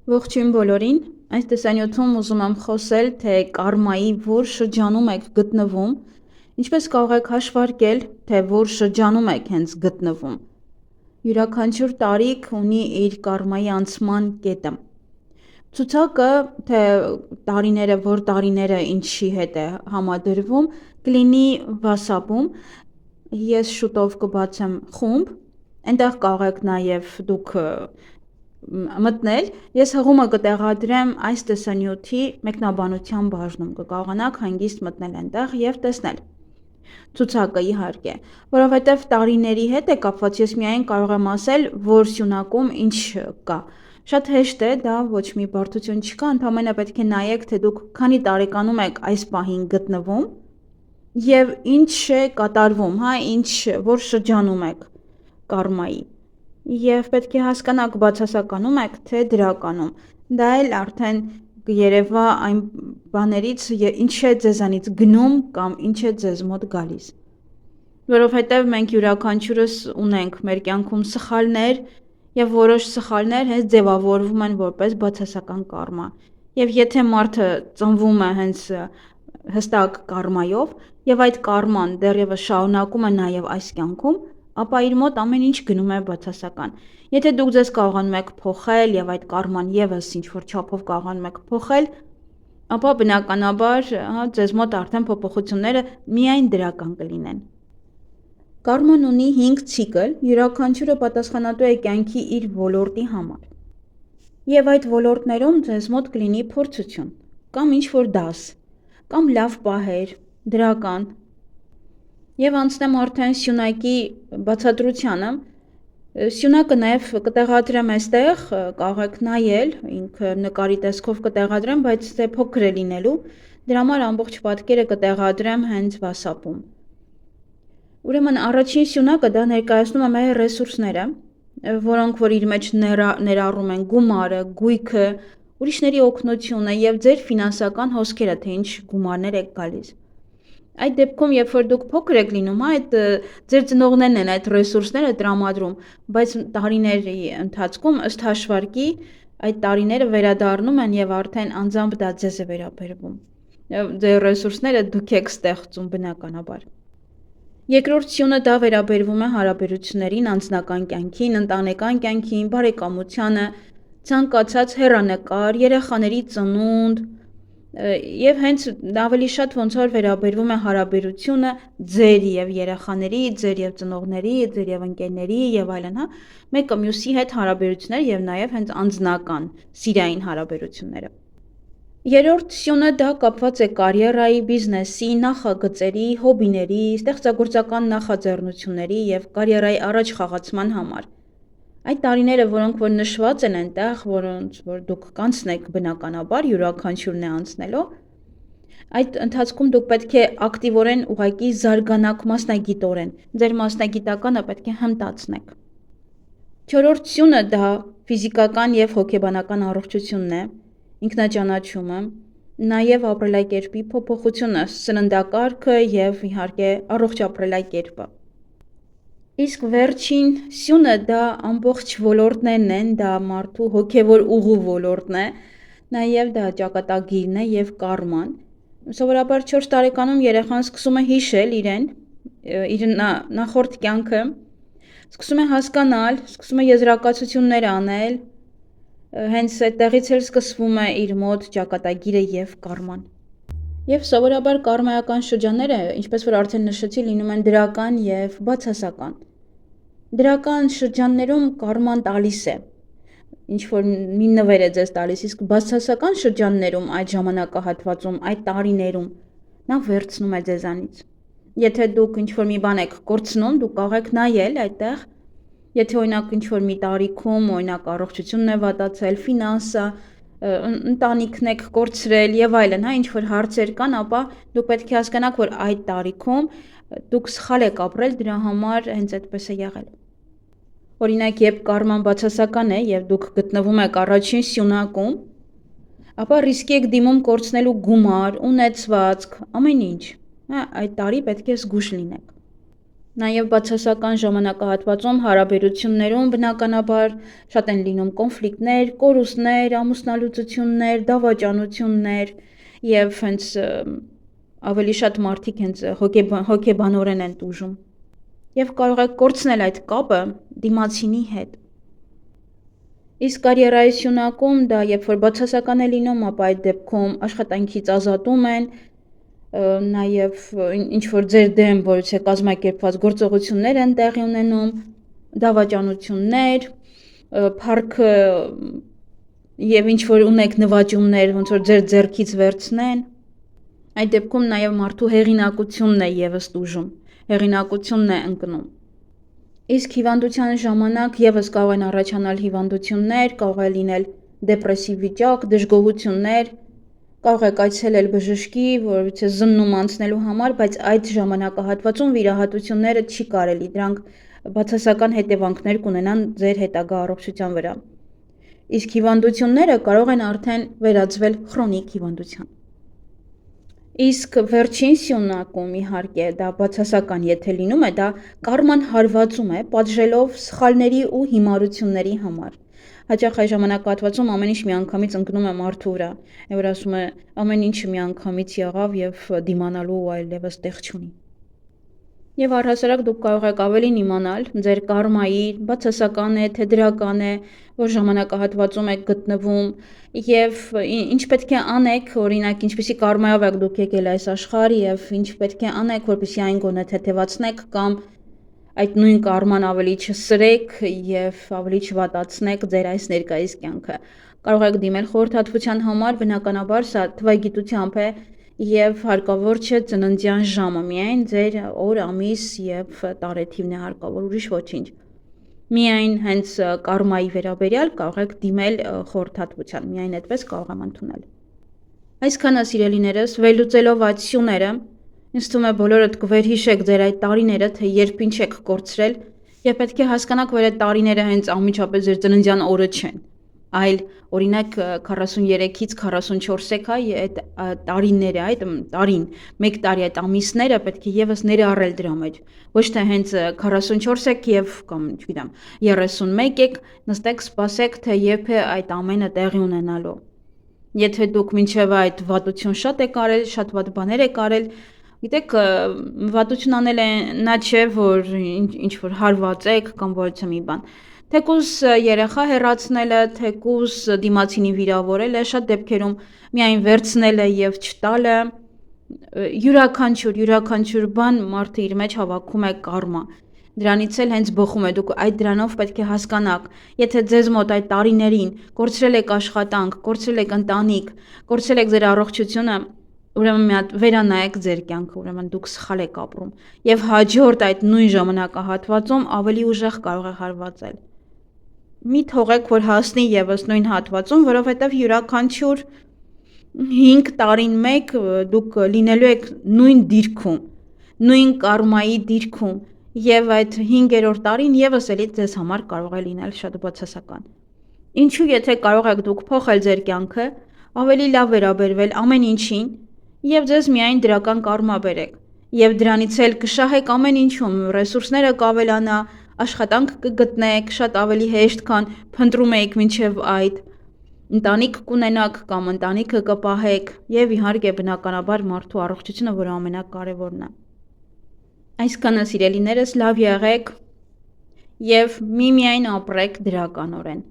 Ողջույն բոլորին, այս տեսանյութում ուզում եմ խոսել, թե կարմայի որ շրջանում եք գտնվում, ինչպես կարող եք հաշվարկել, թե որ շրջանում եք հենց գտնվում։ Յուրաքանչյուր տարիք ունի իր կարմայի անցման կետը։ Ցուցակը, թե որ տարիները ինչի հետ է համադրվում, կլինի WhatsApp-ում, ես շուտով կբացեմ խումբ, այնտեղ կարող եք նաև դուք մտնել, ես հղումը կտեղադրեմ այս տեսանյութի մեկնաբանության բաժնում, կկարողանաք հանգիստ մտնել այնտեղ և տեսնել ցուցակը իհարկե, որովհետև տարիների հետ է կապված, ես միայն կարող եմ ասել, որ սյունակում ինչ կա։ Շատ հեշտ է, դա ոչ մի բարդություն չկա, ընդամենը պետք է նայեք, թե դուք քանի տարեկանում եք այս պահին գտնվում և ինչ է կատարվում, որ շրջանում եք կարմայի։ Եվ պետք է հասկանաք բացասականում եք, թե դրականում, դա էլ արդեն կերևա այն բաներից, ինչ է ձեզանից գնում կամ ինչ է ձեզ մոտ գալիս։ Որովհետև մենք յուրաքանչյուրս ունենք մեր կյանքում սխալներ և որոշ սխալներ հենց ձևավորվում են որպես բացասական կարմա։ Եվ եթե մարդը ծնվում է հենց հստակ կարմայով և այդ կարման դեռևս շարունակում է նաև այս կյանքում, ապա իր մոտ ամեն ինչ գնում է բացասական։ Եթե դուք ձեզ կարողանում եք փոխել և այդ կարման ևս ինչ-որ չափով կարողանում եք փոխել, ապա բնականաբար ձեզ մոտ արդեն փոփոխությունները միայն դրական կլինեն։ Կարման ունի 5 ցիկլ, յուրաքանչյուրը պատասխանատու է կյանքի իր ոլորտի համար։ Եվ այդ ոլորտներում ձեզ մոտ կլինի փորձություն, կամ ինչ-որ դաս, կամ լավ պահեր, դրական։ Եվ անցնեմ արդեն սյունակի բացատրությանը, սյունակը նաև կտեղադրեմ այստեղ, կարող եք նայել, ինքը նկարի տեսքով կտեղադրեմ, բայց թե փոքր է լինելու, դրա համար ամբողջ պատկերը կտեղադրեմ հենց WhatsApp-ում։ Ուրեմն առաջին սյունակը դա ներկայացնում է մեր ռեսուրսները, որոնք որ իր մեջ ներառում են գումարը, գույքը, ուրիշների օգնությունը և ձեր ֆինանսական հոսքերը, թե ինչ գումարներ եք գալիս։ Այդ դեպքում, երբ որ դուք փոքր եք լինում, այդ ձեր ծնողներն են այդ ռեսուրսները տրամադրում, բայց տարիների ընթացքում ըստ հաշվարկի այդ տարիները վերադառնում են և արդեն անձամբ դա ձեզ է վերաբերվում։ Ձեր ռեսուրսները դուք եք ստեղծում բնականաբար։ Երկրորդ սյունը դա վերաբերվում է հարաբերություններին, անձնական կյանքին, ընտանեկան կյանքին, բարեկամությանը, ցանկացած հեռանկար, երեխաների ծնունդ, և հենց ավելի շատ ոնց որ վերաբերվում է հարաբերությունը ձեր և երեխաների, ձեր և ծնողների, ձեր և ընկերների և այլն, մեկը մյուսի հետ հարաբերություններ և նաև հենց անձնական, սիրային հարաբերությունները։ Երրորդ սյունը դա կապված է կարիերայի, բիզնեսի, նախագծերի, հոբիների, ստեղծագործական նախաձեռնությունների և կարիերայի առաջ խաղացման համար։ Այդ տարիները, որոնք որ նշված են այնտեղ, որոնց որ դուք կանցնեք բնականաբար, յուրաքանչյուրն է անցնելու, այդ ընթացքում դուք պետք է ակտիվորեն ուղղակի զարգանաք մասնագիտորեն, ձեր մասնագիտականը պետք է հմտացնեք։ Չորրորդ սյունը դա ֆիզիկական և հոգեբանական առողջությունն է, ինքնաճանաչումը, նաև ապրելակերպի փոփոխությունը, սննդակարգը և իհարկե առողջ ապրելակերպը։ Իսկ վերջին սյունը դա ամբողջ ոլորտներն են, դա մարդու հոգևոր ուղու ոլորտն է, նաև դա ճակատագիրն է և կարման։ Սովորաբար 4 տարեկանում երեխան սկսում է հիշել իր նախորդ կյանքը, սկսում է հասկանալ, սկսում է եզրակացություններ անել, հենց այդտեղից էլ սկսվում է իր մոտ ճակատագիրը և կարման։ Եվ սովորաբար կարմայական շրջանները, ինչպես որ արդեն նշեցի, լինում են դրական և բացասական։ Դրական շրջաններում կարման տալիս է, ինչ-որ մի նվեր է ձեզ տալիս, իսկ բացասական շրջաններում այդ ժամանակահատվածում, այդ տարիներում, նա վերցնում է ձեզանից։ Եթե դուք ինչ-որ մի բան եք կորցնում, դուք կարող եք նայել այդտեղ, եթե օրինակ ինչ-որ մի տարիքում, օրինակ առողջությունն է վատացել, ֆինանսը, ընտանիքն եք կորցրել և այլն, ինչ-որ հարցեր կան, ապա դուք պետք է հասկանաք, որ այդ տարիքում դուք սխալ եք ապրել, դրա համար հենց այդպես է եղել։ Օրինակ, երբ կարման բացասական է և դուք գտնվում եք առաջին սյունակում, ապա ռիսկի եք դիմում կորցնելու գումար, ունեցվածք, ամեն ինչ, այդ տարի պետք է զգույշ լինեք։ Նաև բացասական ժամանակահատվածում հարաբերություններում բնականաբար շատ են լինում կոնֆլիկտներ, կորուստներ, ամուսնալուծություններ, դավաճանություններ եւ հենց ավելի շատ մարդիկ հենց հոգեբանորեն են տուժում։ Եվ կարող եք կորցնել այդ կապը դիմացինի հետ։ Իսկ կարիերայի սյունակում դա երբ որ բացասական է լինում, ապա այդ դեպքում աշխատանքից ազատում են, նաև ինչ որ ձեր դեմ որից է կազմակերպված գործողություններ են տեղի ունենում, դավաճանություններ, փառքը եւ ինչ որ ունեք նվաճումներ, ոնց որ ձեր ձեռքից վերցնեն։ Այդ դեպքում նաև մարդու հեղինակությունն է եւս տուժում, հեղինակությունն է ընկնում։ Իսկ հիվանդության ժամանակ եւս կարող են առաջանալ հիվանդություններ, կարող է լինել դեպրեսիվ վիճակ, դժգոհություններ, կարող եք այցելել բժշկի, որովհետեւ զննում անցնելու համար, բայց այդ ժամանակահատվածում վիրահատությունները չի կարելի, դրանք բացասական հետևանքներ կունենան ձեր հետագա առողջության վրա։ Իսկ հիվանդությունները կարող են արդեն վերածվել քրոնիկ հիվանդության։ Իսկ վերջին սյունակում իհարկե դա բացասական եթե լինում է, դա կարման հարվածում է, պատժելով սխալների ու հիմարությունների համար։ Հաճախ այս ժամանակահատվածում ամեն ինչ միանգամից ընկնում է մարդու վրա, որ ասում է ամեն ինչը միանգամից եղավ եւ դիմանալու այլևս տեղ չունի։ Եվ առհասարակ դուք կարող եք ավելին իմանալ ձեր կարմայի բացասական է, թե դրական է, որ ժամանակահատվածում եք գտնվում եւ ինչ պետք է անեք, օրինակ ինչպեսի կարմայով եք դուք եկել այս աշխարհ եւ ինչ պետք է անեք, որպեսզի այն գոնե թեթևացնեք կամ այդ նույն կարման ավելի չսրեք եւ ավելի չվատացնեք ձեր այս ներկայիս կյանքը։ Կարող եք դիմել խորհրդատվության համար, բնականաբար սա թվայգիտությամբ է եւ հարկավոր չէ ծննդյան ժամը, միայն ձեր օր, ամիս եւ տարեթիվն է հարկավոր, ուրիշ ոչինչ։ Միայն հենց կարմայի վերաբերյալ կարող եք դիմել խորհրդատվության, միայն այդպես կարող եմ ընդունել։ Այսքանը սիրելիներս, վերլուծելով այդ սյուները, ինձ թվում է բոլորդ կվերհիշեք ձեր այդ տարիները, թե երբ ինչ եք կորցրել, եւ պետք է հասկանաք, որ այդ տարիները հենց անմիջապես ձեր ծննդյան օրը չեն, այլ օրինակ 43-ից 44 եք, այդ տարիները, այդ տարին, 1 տարի այդ ամիսները պետք է եւս ներառել դրա մեջ։ Ոչ թե հենց 44 եք եւ կամ չգիտեմ 31 եք, նստեք, սպասեք, թե երբ է այդ ամենը տեղի ունենալու։ Եթե դուք մինչև այդ վատություն շատ եք արել, շատ վատ բաներ եք արել, գիտեք, վատություն անելը նա չէ, որ ինչ որ հարված եք կամ որից մի բան։ Թեկուզ երեխա հեռացնելը, թեկուզ դիմացինի վիրավորելը, շատ դեպքերում միայն վերցնելը եւ չտալը, յուրաքանչյուր բան մարդը իր մեջ հավաքում է կարմա։ Դրանից էլ հենց բխում է, դուք այդ դրանով պետք է հասկանաք, եթե ձեզ մոտ այդ տարիներին կորցրել եք աշխատանք, կորցրել եք ընտանիք, կորցրել եք ձեր առողջությունը, ուրեմն մի հատ վերանայեք ձեր կյանքը, ուրեմն դուք սխալ եք ապրում եւ հաջորդ այդ նույն ժամանակահատվածում ավելի ուժեղ կարող է հարվածել։ Մի թողեք, որ հասնի եւս նույն հատվածում, որովհետեւ յուրաքանչյուր 5 տարին մեկ դուք լինելու եք նույն դիրքում, նույն կարմայի դիրքում եւ այդ 5-րդ տարին եւս էլի ձեզ համար կարող է լինել շատ բացասական։ Ինչու եթե կարող եք դուք փոխել ձեր կյանքը, ավելի լավ վերաբերվել ամեն ինչին եւ ձեզ միայն դրական կարմա բերեք եւ դրանից էլ կշահեք ամեն ինչում, ռեսուրսները կավելանա, աշխատանք կգտնեք շատ ավելի հեշտ, քան փնտրում եք մինչև այդ, ընտանիք կունենաք կամ ընտանիքը կպահեք եւ իհարկե բնականաբար մարդու առողջությունը, որը ամենակարևորն է։ Այսքանը սիրելիներս, լավ եղեք եւ միմիայն ապրեք դրականորեն։